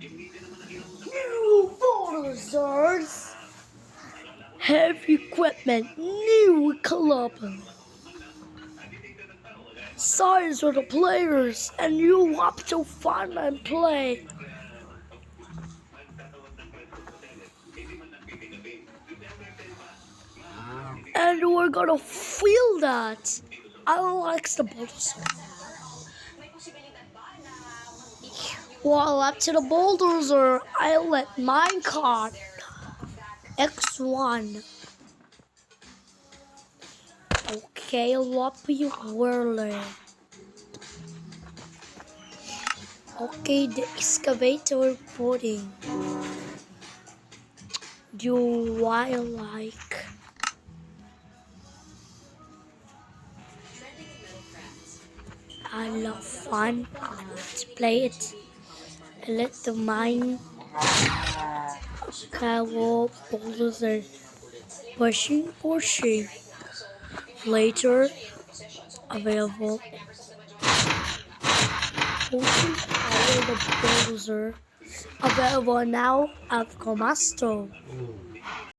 New bulldozers. Heavy equipment. New club. Size for the players. And you have to fun and play. And we're gonna feel that. I like the bulldozer. Well, up to the bulldozer, I let minecart X1. Okay, what we whirling? Okay, the excavator pudding. Do I like? I love fun. Let's play it. Let the mine cover bulldozer pushing. Later available. Pushing over the bulldozer. Available now at Comasto.